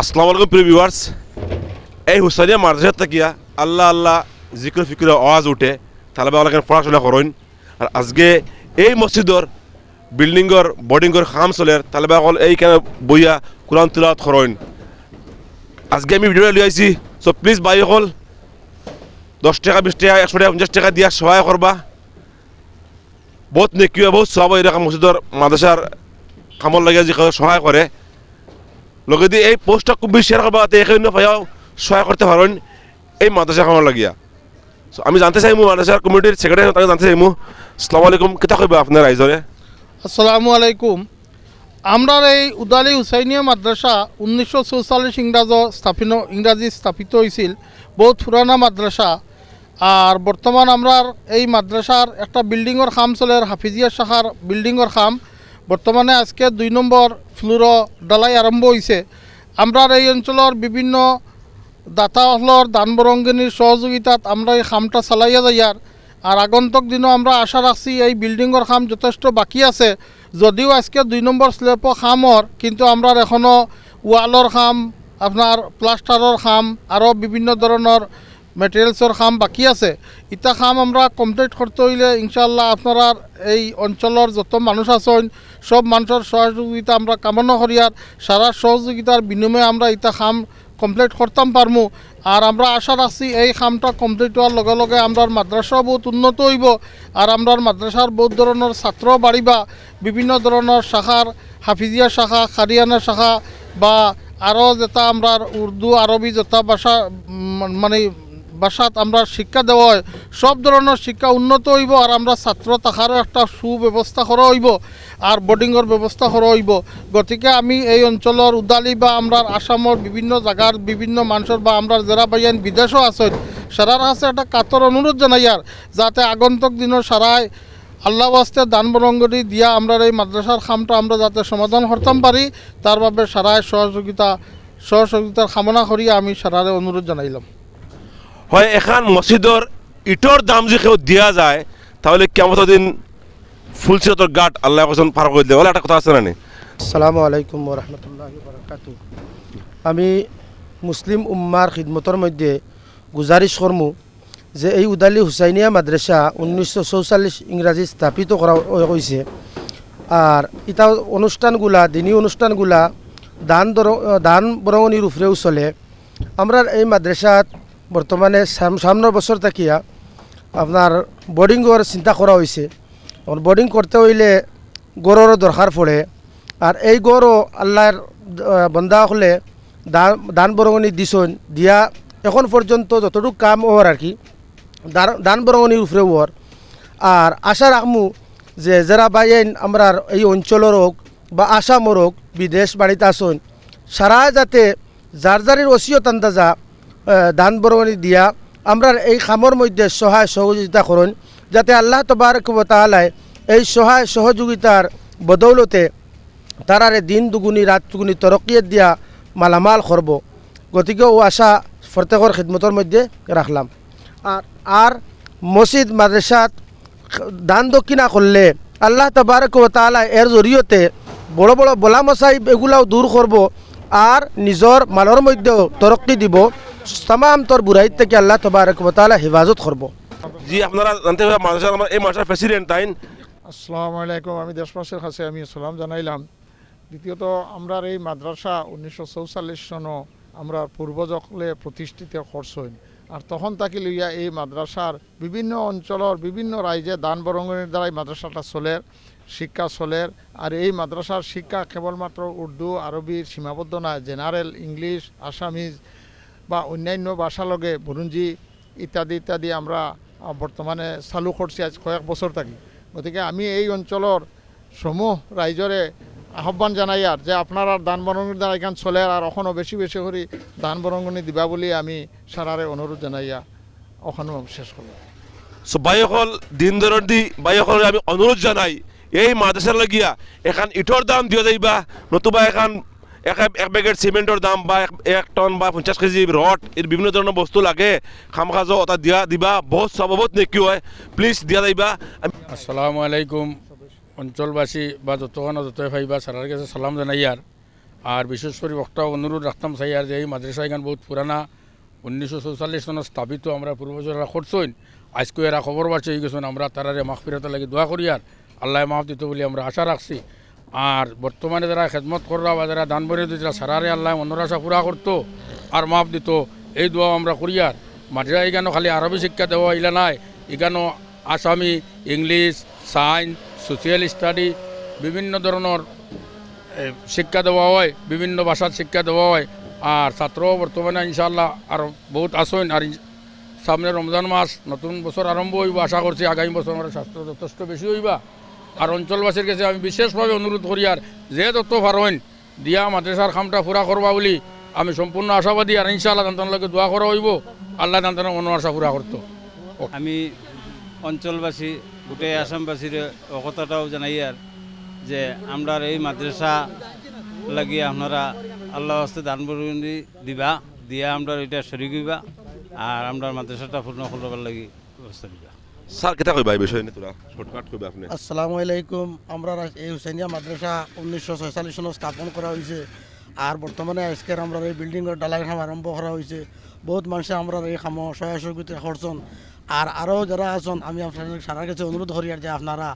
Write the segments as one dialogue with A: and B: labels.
A: আসসালামু আলাইকুম প্রিয় ভিউয়ার্স। এই হুসাইনিয়া মাদ্রাসা থাকিয়া আল্লাহ আল্লাহ জিক্র ফিক্র আওয়াজ উঠে তাহলে বাবা পড়াশোনা করেন। আর আজকে এই মসজিদর বিল্ডিংর বোর্ডিংর খাম চলের তাহলে বাবা এইখানে বইয়া কোরআন তিলাওয়াত করেন। আজকে আমি ভিডিও লিয়ে আইছি, সো প্লিজ ভাই হল 10 টাকা 20 টাকা 100 টাকা 50 টাকা দিয়া সহায় করবা। বহুত নেকি বহুত সব এরকম মসজিদর মাদ্রাসার কামর লাগিয়া যে সহায় করে লগে দিয়ে এই পোস্টটা খুব বেশি শেয়ার করবা এখানে ভাইয়াও সহায় করতে পারেন এই মাদ্রাসা কামর লাগিয়া। সো আমি জানতে চাইমু মাদ্রাসার কমিটির সেক্রেটারি তাকে জানতে চাইমু, আসসালামু আলাইকুম, কেতা কইবা আপনার রাইজরে?
B: আসসালামু আলাইকুম। আমরা এই উদালি হুসাইনিয়া মাদ্রাসা 1944 ইংরাজি স্থাপিত হয়েছিল। বহুত পুরানা মাদ্রাসা। আর বর্তমান আমরা এই মাদ্রাসার একটা বিল্ডিংয়ের খাম চলে, হাফিজিয়া শাখার বিল্ডিংয়ের খাম। বর্তমানে আজকে 2 নম্বর ফ্লোরও ডালাই আরম্ভ হয়েছে। আমরা এই অঞ্চলের বিভিন্ন দাতাহলর দান বরঙ্গিনীর সহযোগিতাত আমরা এই খামটা চালাইয়া যাইয়ার। আর আগন্তুক দিনও আমরা আশা রাখছি এই বিল্ডিংয়ের খাম যথেষ্ট বাকি আছে। যদিও আজকে 2 নম্বর স্ল্যাবও খামর, কিন্তু আমরা এখনও ওয়ালর খাম, আপনার প্লাস্টারের খাম, আরও বিভিন্ন ধরনের মেটেরিয়ালসের খাম বাকি আছে। ইটা খাম আমরা কমপ্লিট করতে হইলে ইনশাআল্লাহ আপনারা এই অঞ্চলের যত মানুষ আছেন সব মানুষের সহযোগিতা আমরা কামনা করি। আর সারা সহযোগিতার বিনিময়ে আমরা ইটা খাম কমপ্লিট করতাম পারমু। আর আমরা আশা রাখছি এই খামটা কমপ্লিট হওয়ার লগে লগে আমরা মাদ্রাসাও বহুত উন্নত হইব। আর আমরা মাদ্রাসার বহুত ধরনের ছাত্র বাড়িবা। বিভিন্ন ধরনের শাখার হাফিজিয়া শাখা, খারিয়ানা শাখা বা আরও যেটা আমরা উর্দু আরবি যেটা ভাষা মানে ভাষাত আমরা শিক্ষা দেওয়া হয়, সব ধরনের শিক্ষা উন্নত হইব। আর আমরা ছাত্র থাকারও একটা সুব্যবস্থা করা হইব আর বোর্ডিংয়ের ব্যবস্থা করা হইব। গতিকে আমি এই অঞ্চলের উদালি বা আমরা আসামের বিভিন্ন জায়গার বিভিন্ন মানুষের বা আমরা যারা বাইয়ান বিদেশও আছেন সারার কাছে একটা কাতর অনুরোধ জানাই আর যাতে আগন্তুক দিনের সারাই আল্লাহ ওয়াস্তে দান বরঙ্গি দিয়া আমরা এই মাদ্রাসার খামটা আমরা যাতে সমাধান করতাম পারি তার বাবে সারায় সহযোগিতার কামনা করি আমি সারারে অনুরোধ জানাইলাম।
A: হয় এখন মসজিদর ইটর দাম যে কেউ দেওয়া যায় তাহলে কেমন দিন ফুলসিরতর গাট আল্লাহ কোন পার করে দেয় বলে একটা কথা আছে না?
C: আসসালামু আলাইকুম ওরহমতুল্লাহি বারাকাতু। আমি মুসলিম উম্মার খিদমতর মধ্যে গুজারিশ করমু যে এই উদালি হুসাইনিয়া মাদ্রাসা 1944 ইংরাজি স্থাপিত করা হয়েছে। আর এটা অনুষ্ঠানগুলা দিনী অনুষ্ঠানগুলা দান বরঙনির উপরেও চলে। আমরা এই মাদ্রাসাত বর্তমানে সামনের বছর থাকিয়া আপনার বোর্ডিংয়ের চিন্তা করা হয়েছে। বোর্ডিং করতে হইলে গড়েরও দরকার পড়ে। আর এই গড়ও আল্লাহর বন্দা হলে দান বরঙনি দিছন দিয়া এখন পর্যন্ত যতটুকু কাম হওয়ার আর কি দান বরঙনির উপরে হওয়ার। আর আশা রাখমু যে যারা বাইন আমরা এই অঞ্চলের হোক বা আসামর হোক বিদেশ বাড়িতে আসুন সারা যাতে যার যারের ওসিয়ত আন্দাজা দান বরঙনি দিয়া আমরা এই খামর মধ্যে সহায় সহযোগিতা করুন যাতে আল্লাহ তবারক ওয়া তাআলা এই সহায় সহযোগিতার বদৌলতে তারারে দিন দুগুনি রাত দুগুনি তরক্কিয়ত দিয়া মালামাল করব। গতিকে ও আশা প্রত্যেকের খিদমতের মধ্যে রাখলাম। আর মসজিদ মাদ্রাসাত দান দক্ষিণা করলে আল্লাহ তবারক ওয়া তাআলা এর জরিয়তে বড় বড় বলা মসাইব এগুলাও দূর করব আর নিজের মালের মধ্যেও তরক্কি দিব। তাম তোর বুড়াইত থেকে আল্লাহ তবারক ওয়া তাআলা হেফাজত করব।
A: জি আপনারা জানতে হবে মাদ্রাসার আমার এই মাদ্রাসার প্রেসিডেন্ট তাই।
D: আসসালামু আলাইকুম। আমি দেশবাসীর কাছে আমি সালাম জানাইলাম। দ্বিতীয়ত আমরা এই মাদ্রাসা 1944 সনও আমরা পূর্বজকলে প্রতিষ্ঠিত করছেন। আর তখন তাকে লইয়া এই মাদ্রাসার বিভিন্ন অঞ্চলের বিভিন্ন রাজ্যে দান বরঙ্গনির দ্বারাই মাদ্রাসাটা চলের, শিক্ষা চলের। আর এই মাদ্রাসার শিক্ষা কেবলমাত্র উর্দু আরবির সীমাবদ্ধ নয়, জেনারেল ইংলিশ আসামিজ বা অন্যান্য ভাষা লগে বুরুঞ্জি ইত্যাদি ইত্যাদি আমরা বর্তমানে চালু করছি আজ কয়েক বছর থাকি। গতিকে আমি এই অঞ্চলের সমূহ রাইজরে আহ্বান জানাই আর যে আপনারা দান বরঙ্গনির দ্বারা এখান চলে আর এখনও বেশি বেশি করে দান বরঙ্গনি দিবা বলে আমি সারারে অনুরোধ জানাইয়া ওখানেও শেষ করব।
A: সো বাইকল দিন দরদ দি বাইকল আমি অনুরোধ জানাই এই মাদ্রাসার লাগিয়া এখন ইটর দাম দিয়া যাইবা নতুবা এখন এক প্যাকেট সিমেন্টের দাম বা 1 টন বা 50 কেজি রড এর বিভিন্ন ধরনের বস্তু লাগে খামখাজো ওটা দিবা বহুত স্বভাবত নেকি হয় প্লিজ দিয়া যাইবা।
E: আসসালামু আলাইকুম। অঞ্চলবাসী বা যতক্ষণ যতই ভাইবা সারার কাছে সালাম জানাই। আর আর বিশেষ করে একটা অনুরোধ রাখতাম চাই আর যে এই মাদ্রাসা এখান বহুত পুরানা 1944 সনে স্থাপিত আমরা পূর্বজরা করছইন আজকে এরা খবর পাচ্ছে এই গেছেন আমরা তারারে মাগফিরাতে লাগি দোয়া করি আর আল্লাহ মাফ দিত বলে আমরা আশা রাখছি। আর বর্তমানে যারা খেদমত কররা বা যারা দান বরে দিত সারারে আল্লাহ মনের আশা পুরা করতো আর মাফ দিত এই দোয়া আমরা করি। আর মাদ্রাসা এখানেও খালি আরবি শিক্ষা দেওয়া ইলা নাই, এখানেও আসামি, ইংলিশ, সায়েন্স, সোশিয়াল স্টাডি বিভিন্ন ধরনের শিক্ষা দেওয়া হয়, বিভিন্ন ভাষার শিক্ষা দেওয়া হয়। আর ছাত্র বর্তমানে ইনশাআল্লাহ আর বহুত আসেন। আর সামনে রমজান মাস নতুন বছর আরম্ভ হইব, আশা করছি আগামী বছর আমরা স্বাস্থ্য যথেষ্ট বেশি হইবা। আর অঞ্চলবাসীর কাছে আমি বিশেষভাবে অনুরোধ করি আর যে যত পারেন দিয়া মাদ্রাসার কামটা পুরা করবা বলি আমি সম্পূর্ণ আশাবাদী। আর ইনশাআল্লাহ তান্তানকে দোয়া করা হইব, আল্লাহ তান্তানের মনের আশা পুরা করতো।
F: আমি অঞ্চলবাসী গোটেই আসামবাসীর কথাটাও জানাই আর যে আমরা এই মাদ্রাসা লাগি আপনারা আল্লাহ হস্তে দান বরুণী দিবা দিয়া আমরা এটা শরিক হইবা আর আমরা মাদ্রাসাটা পূর্ণ করবার লাগি ব্যবস্থা দিবা।
A: স্যার কেটা কইবা এই বিষয়ে নিয়ে তোরা শর্টকাট কইবা আপনি?
C: আসসালামু আলাইকুম। আমরা এই হুসাইনিয়া মাদ্রাসা 1946 সনে স্থাপন করা হয়েছে। আর বর্তমানে আজকের আমরা এই বিল্ডিংয়ের ডালাই খাম আরম্ভ করা হয়েছে। বহুত মানুষে আমরা এই খাম সহায়সহযোগিতা করছেন। আর আরও যারা আছেন আমি আপনাদের সারার কাছে অনুরোধ করি আর যে আপনারা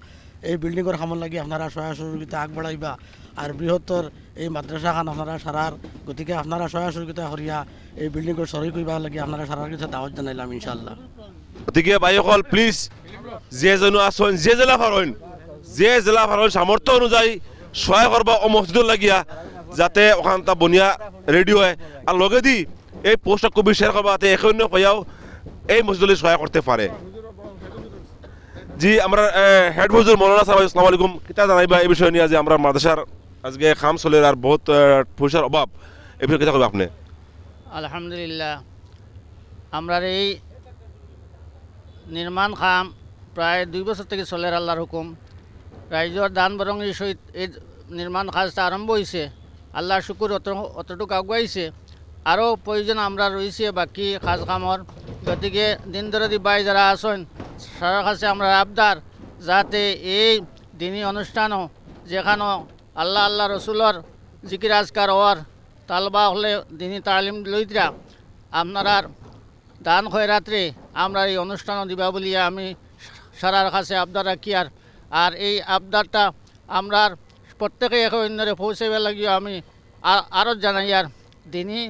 C: এই বিল্ডিংয়ের খামন লাগি আপনারা সহায়সহযোগিতা আগবাড়াইবা আর বৃহত্তর এই মাদ্রাসা খান আপনারা সারার গতিকে আপনারা সহায়সহযোগিতা করিয়া এই বিল্ডিংয়ের সরই কইবা লাগি আপনারা সারার কাছে দাওয়াত জানাইলাম ইনশাআল্লাহ।
A: গতিকে ভাইসকল প্লিজ যে যেন আসেন যে জেলা ফারইন সামর্থ্য অনুযায়ী সহায় করবা ও মসজিদত লাগিয়া যাতে ওখানটা বনিয়া রেডি হয়। আর লগে দি এই পোস্টটা কবি শেয়ার করবা যাতে এখন কইয়াও এই মসজিদে সহায় করতে পারে। জি আমরা হেড হুজুর মৌলানা সাহেব আসসালামু আলাইকুম, কিতা জানাইবা এই বিষয় নিয়ে যে আমরা মাদ্রাসার আজকে খাম চলে আর বহুত পয়সার অভাব, এই বিষয়ে কিতা কইবা আপনি?
G: আলহামদুলিল্লাহ আমরা এই নির্মাণ কাম প্রায় 2 বছর থেকে চলে আল্লাহর হুকুম। রাইজর দান বরঙের সহিত এই নির্মাণ কাজটা আরম্ভ হয়েছে। আল্লাহর শুকুর অতটুকু আগুয়াইছে, আরও প্রয়োজন আমরা রয়েছে বাকি কাজ কামর। গতিকে দিন দরদি বাই যারা আসেন সারা কাছে আমরা আবদার যাতে এই দিনী অনুষ্ঠানও যেখানে আল্লাহ রসুলর জিকির আজকার হওয়ার তালবা হলে দিনী তালিম লইতরা আপনার দান খয়রাত্রে আমরা এই অনুষ্ঠানও দিবা বলিয়া আমি সারার কাছে আবদার রাখি। আর এই আবদারটা আমরা প্রত্যেকে এক অন্যরে পৌঁছাইবার লাগিও আমি আরও জানাই। আর দিনী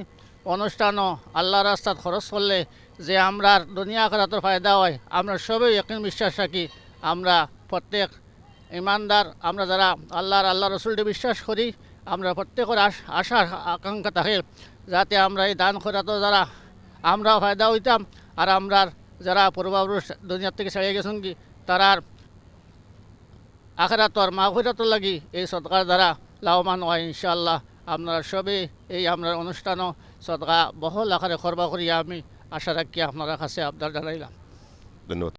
G: অনুষ্ঠানও আল্লাহ রাস্তাত খরচ করলে যে আমরা দুনিয়া আখিরাতের ফায়দা হয় আমরা সবাই একই বিশ্বাস রাখি। আমরা প্রত্যেক ইমানদার আমরা যারা আল্লাহ রসুলকে বিশ্বাস করি আমরা প্রত্যেকের আশা আকাঙ্ক্ষা থাকে যাতে আমরা এই দান খয়রাত যারা আমরা ফায়দা হইতাম আর আমরা যারা পূর্বপুরুষ দুনিয়ার থেকে ছাড়িয়ে গেছেন কি তারার আখিরাতর মাগফিরাতর লাগি এই সদকার দ্বারা লাভবান হয় ইনশাআল্লাহ। আপনারা সবে এই আমরা অনুষ্ঠানও সদকা বহুল আকারে করবা করিয়া আমি আশা রাখি আপনারা কাছে আবদার জানাইলাম।
A: ধন্যবাদ।